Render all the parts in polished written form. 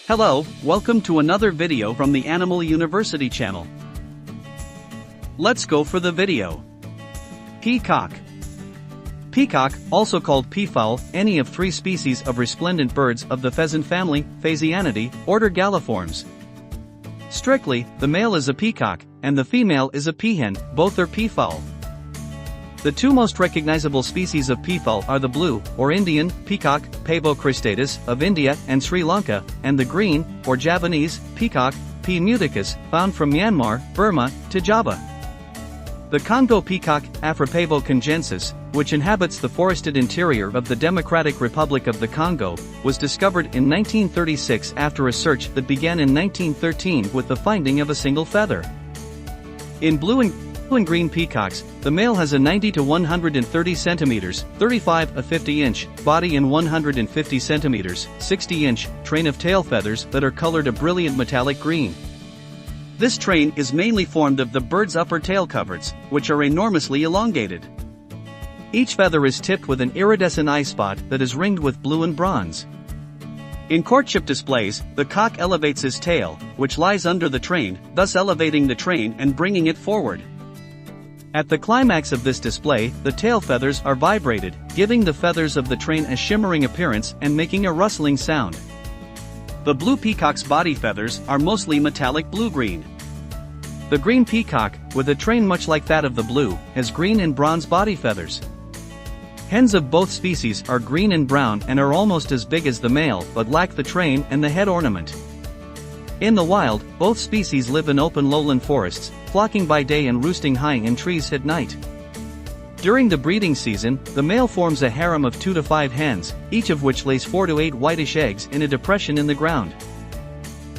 Hello, welcome to another video from the Animal University channel. Let's go for the video. Peacock. Peacock, also called peafowl, any of three species of resplendent birds of the pheasant family, Phasianidae, order Galliformes. Strictly, the male is a peacock, and the female is a peahen, both are peafowl. The two most recognizable species of peafowl are the blue, or Indian, peacock, Pavo cristatus, of India and Sri Lanka, and the green, or Javanese, peacock, P. muticus, found from Myanmar, Burma, to Java. The Congo peacock, Afropavo congensis, which inhabits the forested interior of the Democratic Republic of the Congo, was discovered in 1936 after a search that began in 1913 with the finding of a single feather. In blue and green peacocks, the male has a 90 to 130 centimeters, 35 to 50 inch, body and 150 centimeters, 60 inch, train of tail feathers that are colored a brilliant metallic green. This train is mainly formed of the bird's upper tail coverts, which are enormously elongated. Each feather is tipped with an iridescent eye spot that is ringed with blue and bronze. In courtship displays, the cock elevates his tail, which lies under the train, thus elevating the train and bringing it forward. At the climax of this display, the tail feathers are vibrated, giving the feathers of the train a shimmering appearance and making a rustling sound. The blue peacock's body feathers are mostly metallic blue-green. The green peacock, with a train much like that of the blue, has green and bronze body feathers. Hens of both species are green and brown and are almost as big as the male but lack the train and the head ornament. In the wild, both species live in open lowland forests, flocking by day and roosting high in trees at night. During the breeding season, the male forms a harem of 2 to 5 hens, each of which lays 4 to 8 whitish eggs in a depression in the ground.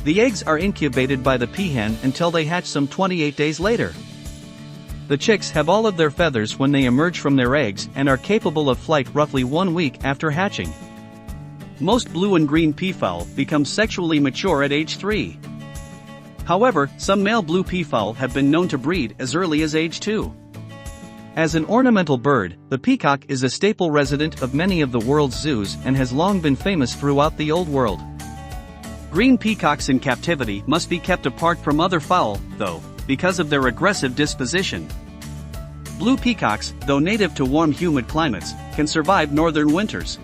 The eggs are incubated by the peahen until they hatch some 28 days later. The chicks have all of their feathers when they emerge from their eggs and are capable of flight roughly 1 week after hatching. Most blue and green peafowl become sexually mature at age 3. However, some male blue peafowl have been known to breed as early as age 2. As an ornamental bird, the peacock is a staple resident of many of the world's zoos and has long been famous throughout the Old World. Green peacocks in captivity must be kept apart from other fowl, though, because of their aggressive disposition. Blue peacocks, though native to warm humid climates, can survive northern winters.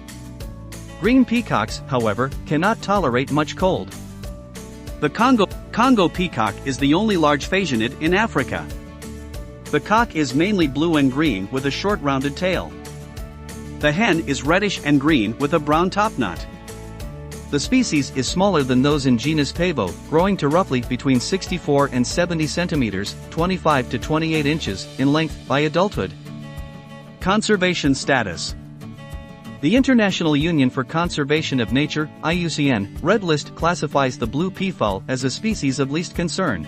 Green peacocks, however, cannot tolerate much cold. The Congo peacock is the only large phasianid in Africa. The cock is mainly blue and green with a short rounded tail. The hen is reddish and green with a brown topknot. The species is smaller than those in genus Pavo, growing to roughly between 64 and 70 centimeters, 25 to 28 inches, in length by adulthood. Conservation status. The International Union for Conservation of Nature, IUCN, Red List classifies the blue peafowl as a species of least concern.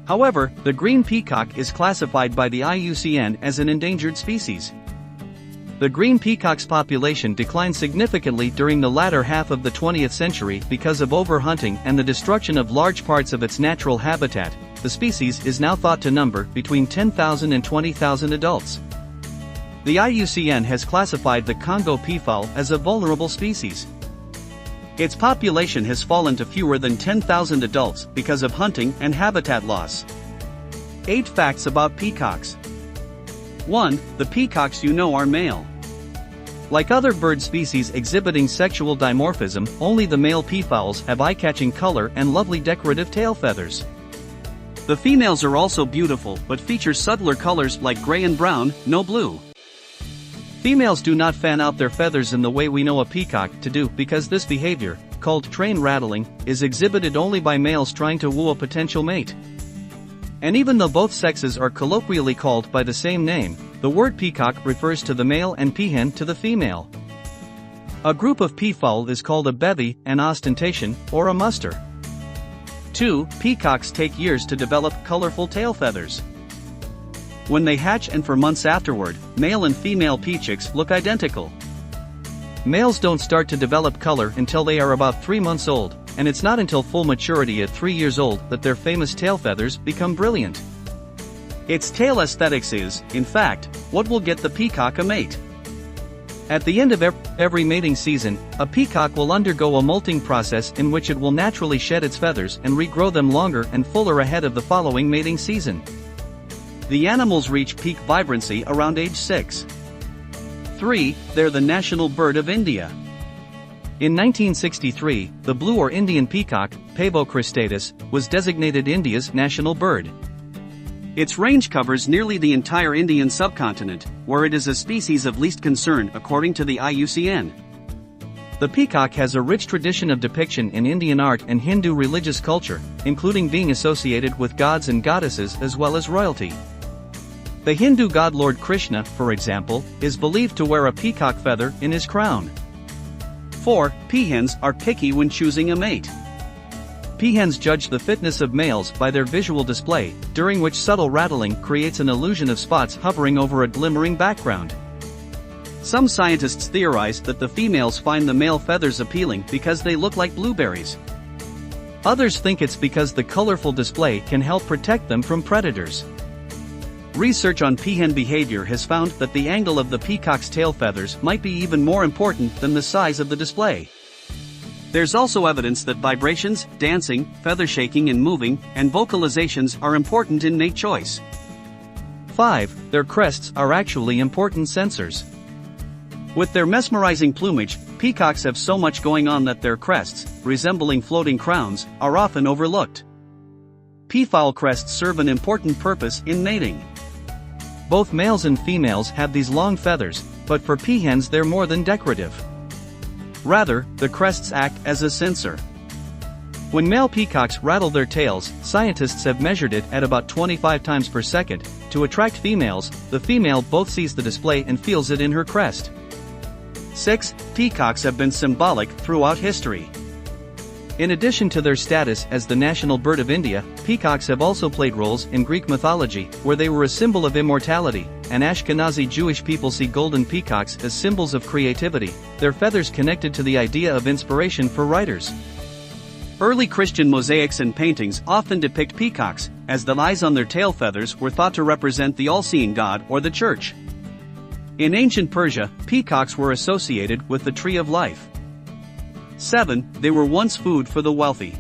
However, the green peacock is classified by the IUCN as an endangered species. The green peacock's population declined significantly during the latter half of the 20th century because of overhunting and the destruction of large parts of its natural habitat. The species is now thought to number between 10,000 and 20,000 adults. The IUCN has classified the Congo peafowl as a vulnerable species. Its population has fallen to fewer than 10,000 adults because of hunting and habitat loss. 8 facts about peacocks. 1. The peacocks you know are male. Like other bird species exhibiting sexual dimorphism, only the male peafowls have eye-catching color and lovely decorative tail feathers. The females are also beautiful but feature subtler colors like gray and brown, no blue. Females do not fan out their feathers in the way we know a peacock to do because this behavior, called train rattling, is exhibited only by males trying to woo a potential mate. And even though both sexes are colloquially called by the same name, the word peacock refers to the male and peahen to the female. A group of peafowl is called a bevy, an ostentation, or a muster. 2. Peacocks take years to develop colorful tail feathers. When they hatch and for months afterward, male and female peachicks look identical. Males don't start to develop color until they are about 3 months old, and it's not until full maturity at 3 years old that their famous tail feathers become brilliant. Its tail aesthetics is, in fact, what will get the peacock a mate. At the end of every mating season, a peacock will undergo a molting process in which it will naturally shed its feathers and regrow them longer and fuller ahead of the following mating season. The animals reach peak vibrancy around age 6. 3. They're the national bird of India. In 1963, the blue or Indian peacock, Pavo cristatus, was designated India's national bird. Its range covers nearly the entire Indian subcontinent, where it is a species of least concern according to the IUCN. The peacock has a rich tradition of depiction in Indian art and Hindu religious culture, including being associated with gods and goddesses as well as royalty. The Hindu god Lord Krishna, for example, is believed to wear a peacock feather in his crown. 4. Peahens are picky when choosing a mate. Peahens judge the fitness of males by their visual display, during which subtle rattling creates an illusion of spots hovering over a glimmering background. Some scientists theorize that the females find the male feathers appealing because they look like blueberries. Others think it's because the colorful display can help protect them from predators. Research on peahen behavior has found that the angle of the peacock's tail feathers might be even more important than the size of the display. There's also evidence that vibrations, dancing, feather shaking and moving, and vocalizations are important in mate choice. 5. Their crests are actually important sensors. With their mesmerizing plumage, peacocks have so much going on that their crests, resembling floating crowns, are often overlooked. Peafowl crests serve an important purpose in mating. Both males and females have these long feathers, but for peahens they're more than decorative. Rather, the crests act as a sensor. When male peacocks rattle their tails, scientists have measured it at about 25 times per second. To attract females, the female both sees the display and feels it in her crest. 6. Peacocks have been symbolic throughout history. In addition to their status as the national bird of India, peacocks have also played roles in Greek mythology, where they were a symbol of immortality, and Ashkenazi Jewish people see golden peacocks as symbols of creativity, their feathers connected to the idea of inspiration for writers. Early Christian mosaics and paintings often depict peacocks, as the eyes on their tail feathers were thought to represent the all-seeing God or the church. In ancient Persia, peacocks were associated with the tree of life. 7. They were once food for the wealthy.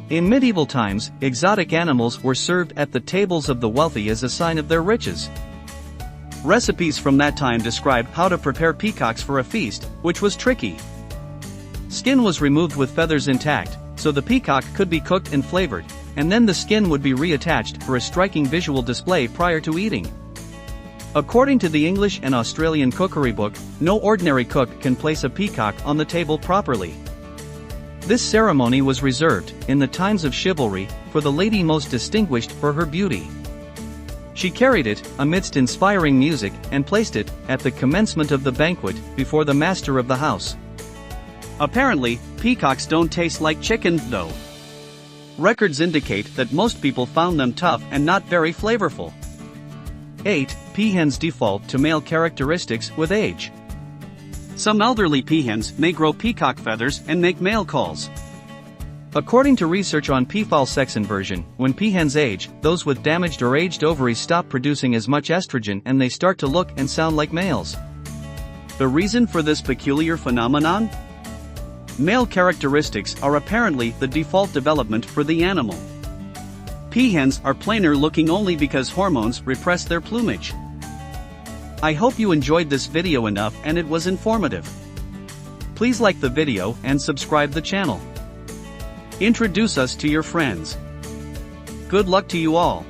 In medieval times, exotic animals were served at the tables of the wealthy as a sign of their riches. Recipes from that time describe how to prepare peacocks for a feast, which was tricky. Skin was removed with feathers intact, so the peacock could be cooked and flavored, and then the skin would be reattached for a striking visual display prior to eating. According to the English and Australian cookery book, no ordinary cook can place a peacock on the table properly. This ceremony was reserved, in the times of chivalry, for the lady most distinguished for her beauty. She carried it, amidst inspiring music, and placed it, at the commencement of the banquet, before the master of the house. Apparently, peacocks don't taste like chicken, though. Records indicate that most people found them tough and not very flavorful. 8. Peahens default to male characteristics with age. Some elderly peahens may grow peacock feathers and make male calls. According to research on peafowl sex inversion, when peahens age, those with damaged or aged ovaries stop producing as much estrogen and they start to look and sound like males. The reason for this peculiar phenomenon? Male characteristics are apparently the default development for the animal. Peahens are plainer looking only because hormones repress their plumage. I hope you enjoyed this video enough and it was informative. Please like the video and subscribe the channel. Introduce us to your friends. Good luck to you all.